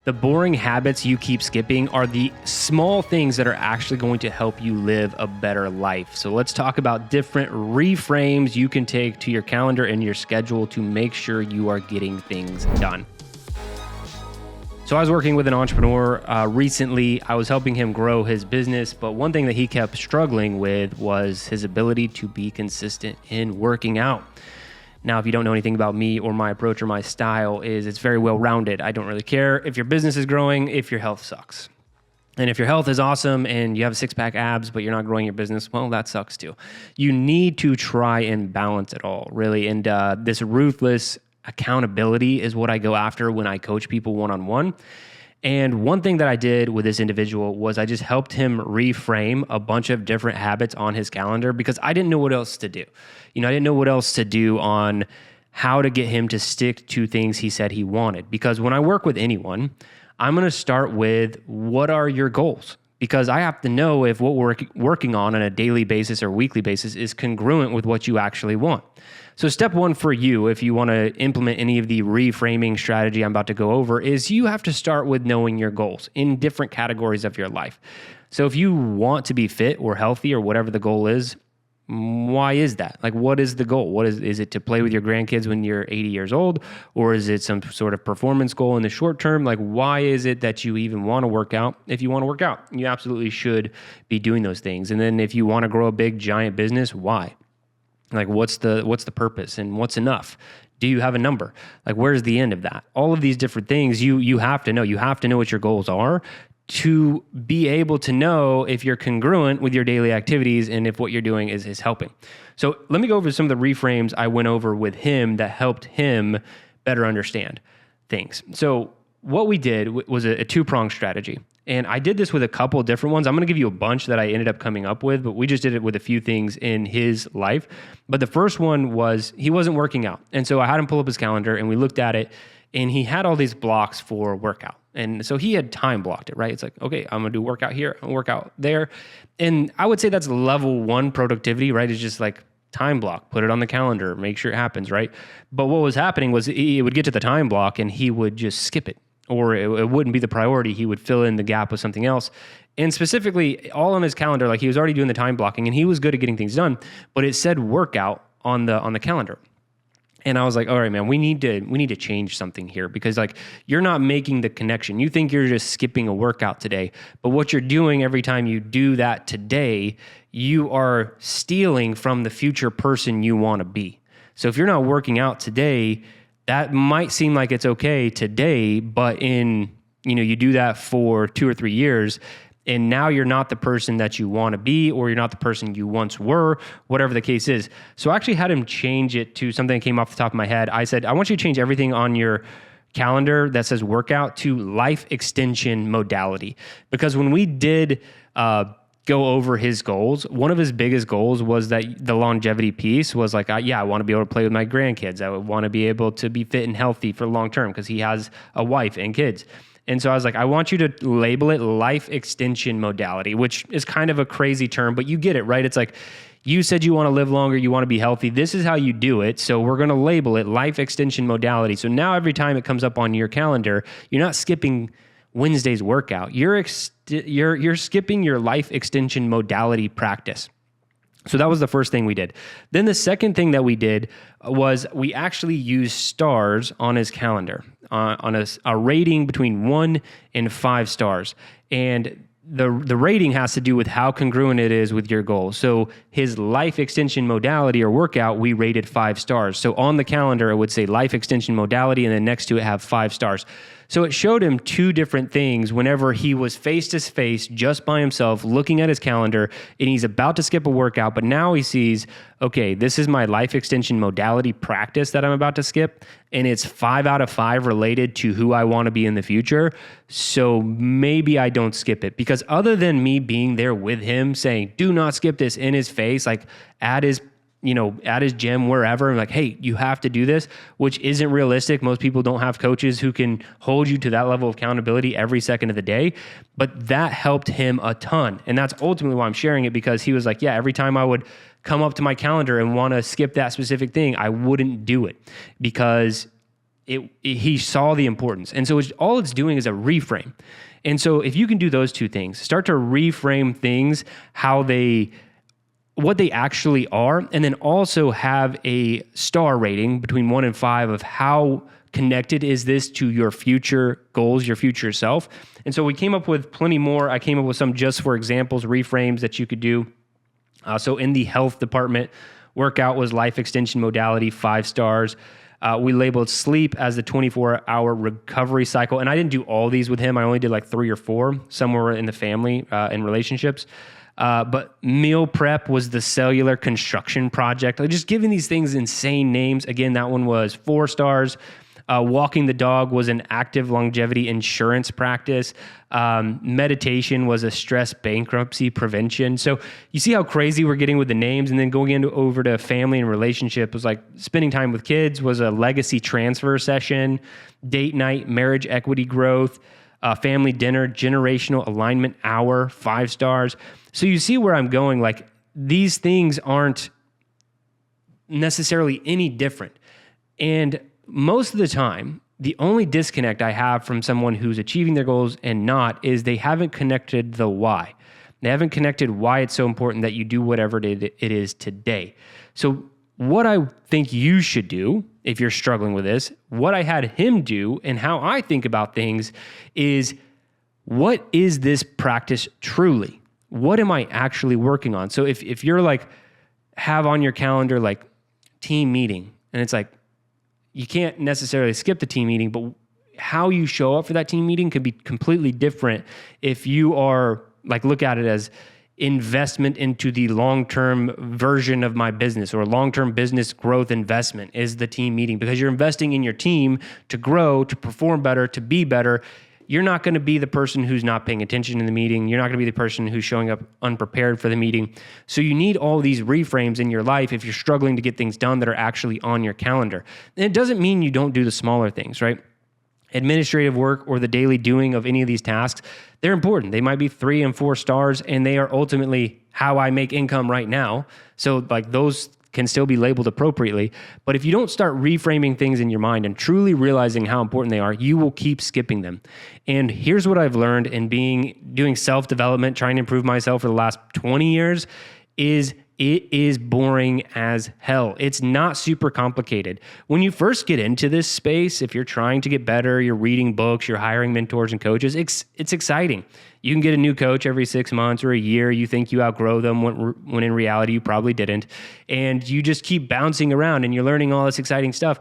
The boring habits you keep skipping are the small things that are actually going to help you live a better life. So let's talk about different reframes you can take to your calendar and your schedule to make sure you are getting things done. So I was working with an entrepreneur recently. I was helping him grow his business, but one thing that he kept struggling with was his ability to be consistent in working out. Now, if you don't know anything about me or my approach or my style, it's very well-rounded. I don't really care if your business is growing, if your health sucks. And if your health is awesome and you have six-pack abs, but you're not growing your business, well, that sucks too. You need to try and balance it all, really. And this ruthless accountability is what I go after when I coach people one-on-one. And one thing that I did with this individual was I just helped him reframe a bunch of different habits on his calendar because I didn't know what else to do. I didn't know what else to do on how to get him to stick to things he said he wanted. Because when I work with anyone, I'm going to start with, what are your goals? Because I have to know if what we're working on a daily basis or weekly basis is congruent with what you actually want. So step one for you, if you want to implement any of the reframing strategy I'm about to go over, is you have to start with knowing your goals in different categories of your life. So if you want to be fit or healthy or whatever the goal is, why is that? Like, what is the goal? What is it to play with your grandkids when you're 80 years old? Or is it some sort of performance goal in the short term? Like, why is it that you even want to work out? If you want to work out, you absolutely should be doing those things. And then if you want to grow a big, giant business, why? Like, what's the purpose and what's enough? Do you have a number? Like, where's the end of that? All of these different things you have to know. You have to know what your goals are to be able to know if you're congruent with your daily activities and if what you're doing is helping. So let me go over some of the reframes I went over with him that helped him better understand things. So what we did was a two-pronged strategy. And I did this with a couple of different ones. I'm going to give you a bunch that I ended up coming up with, but we just did it with a few things in his life. But the first one was he wasn't working out. And so I had him pull up his calendar and we looked at it, and he had all these blocks for workout. And so he had time blocked it, right? It's like, okay, I'm going to do workout here, I'm going to work out there. And I would say that's level one productivity, right? It's just like time block, put it on the calendar, make sure it happens, right? But what was happening was he would get to the time block and he would just skip it, or it wouldn't be the priority. He would fill in the gap with something else. And specifically all on his calendar, like he was already doing the time blocking and he was good at getting things done, but it said workout on the calendar. And I was like, all right, man, we need to change something here, because like you're not making the connection. You think you're just skipping a workout today, but what you're doing every time you do that today, you are stealing from the future person you want to be. So if you're not working out today, that might seem like it's okay today, but you do that for 2 or 3 years, and now you're not the person that you want to be, or you're not the person you once were, whatever the case is. So I actually had him change it to something that came off the top of my head. I said, I want you to change everything on your calendar that says workout to life extension modality. Because when we did go over his goals, one of his biggest goals was that the longevity piece was like, I want to be able to play with my grandkids. I would want to be able to be fit and healthy for long term because he has a wife and kids. And so I was like, I want you to label it life extension modality, which is kind of a crazy term, but you get it, right? It's like, you said you want to live longer, you want to be healthy. This is how you do it. So we're going to label it life extension modality. So now every time it comes up on your calendar, you're not skipping Wednesday's workout. You're skipping your life extension modality practice. So that was the first thing we did. Then the second thing that we did was we actually used stars on his calendar, on a rating between 1 and 5 stars. And the rating has to do with how congruent it is with your goal. So his life extension modality or workout, we rated 5 stars. So on the calendar, it would say life extension modality, and then next to it have 5 stars. So it showed him 2 different things whenever he was face to face just by himself looking at his calendar, and he's about to skip a workout, but now he sees, okay, this is my life extension modality practice that I'm about to skip, and it's 5 out of 5 related to who I want to be in the future. So maybe I don't skip it, because other than me being there with him saying, do not skip this in his face, like at his gym, wherever, like, hey, you have to do this, which isn't realistic. Most people don't have coaches who can hold you to that level of accountability every second of the day. But that helped him a ton. And that's ultimately why I'm sharing it, because he was like, yeah, every time I would come up to my calendar and want to skip that specific thing, I wouldn't do it, because he saw the importance. And so all it's doing is a reframe. And so if you can do those two things, start to reframe things, what they actually are, and then also have a star rating between 1 and 5 of how connected is this to your future goals, your future self. And so we came up with plenty more. I came up with some just for examples, reframes that you could do. So in the health department, workout was life extension modality, 5 stars. We labeled sleep as the 24-hour recovery cycle. And I didn't do all these with him. I only did like 3 or 4, somewhere in the family and relationships. But meal prep was the cellular construction project. Just giving these things insane names. Again, that one was 4 stars. Walking the dog was an active longevity insurance practice. Meditation was a stress bankruptcy prevention. So you see how crazy we're getting with the names, and then going over to family and relationship was like spending time with kids was a legacy transfer session, date night, marriage equity growth, family dinner, generational alignment hour, 5 stars. So you see where I'm going. Like, these things aren't necessarily any different. And most of the time, the only disconnect I have from someone who's achieving their goals and not is they haven't connected the why. They haven't connected why it's so important that you do whatever it is today. So what I think you should do if you're struggling with this, what I had him do and how I think about things is, what is this practice truly? What am I actually working on? So if you're like, have on your calendar like team meeting, and it's like, you can't necessarily skip the team meeting, but how you show up for that team meeting could be completely different if you are like, look at it as investment into the long-term version of my business, or long-term business growth investment is the team meeting, because you're investing in your team to grow, to perform better, to be better. You're not going to be the person who's not paying attention in the meeting. You're not going to be the person who's showing up unprepared for the meeting. So you need all these reframes in your life if you're struggling to get things done that are actually on your calendar. And it doesn't mean you don't do the smaller things, right? Administrative work or the daily doing of any of these tasks, they're important. They might be 3 and 4 stars, and they are ultimately how I make income right now. So like, those can still be labeled appropriately. But if you don't start reframing things in your mind and truly realizing how important they are, you will keep skipping them. And here's what I've learned in doing self-development, trying to improve myself for the last 20 years, is it is boring as hell. It's not super complicated. When you first get into this space, if you're trying to get better, you're reading books, you're hiring mentors and coaches, it's exciting. You can get a new coach every 6 months or a year. You think you outgrow them when in reality you probably didn't. And you just keep bouncing around and you're learning all this exciting stuff.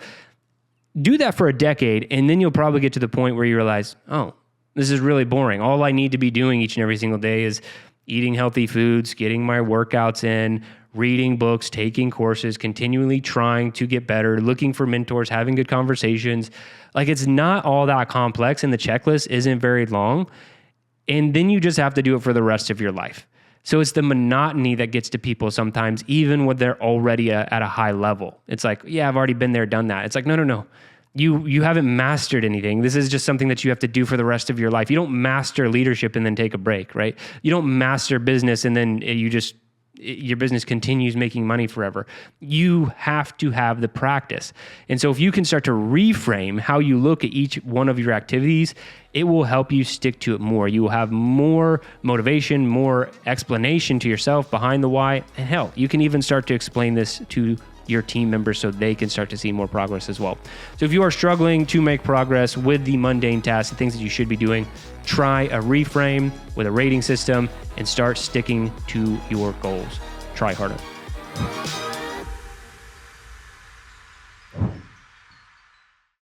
Do that for a decade, and then you'll probably get to the point where you realize, oh, this is really boring. All I need to be doing each and every single day is eating healthy foods, getting my workouts in, reading books, taking courses, continually trying to get better, looking for mentors, having good conversations. Like, it's not all that complex, and the checklist isn't very long. And then you just have to do it for the rest of your life. So it's the monotony that gets to people sometimes, even when they're already at a high level. It's like, yeah, I've already been there, done that. It's like, no. You haven't mastered anything. This is just something that you have to do for the rest of your life. You don't master leadership and then take a break, right? You don't master business and then your business continues making money forever. You have to have the practice. And so if you can start to reframe how you look at each one of your activities, it will help you stick to it more. You will have more motivation, more explanation to yourself behind the why. And hell, you can even start to explain this to your team members so they can start to see more progress as well. So if you are struggling to make progress with the mundane tasks, the things that you should be doing, try a reframe with a rating system and start sticking to your goals. Try harder.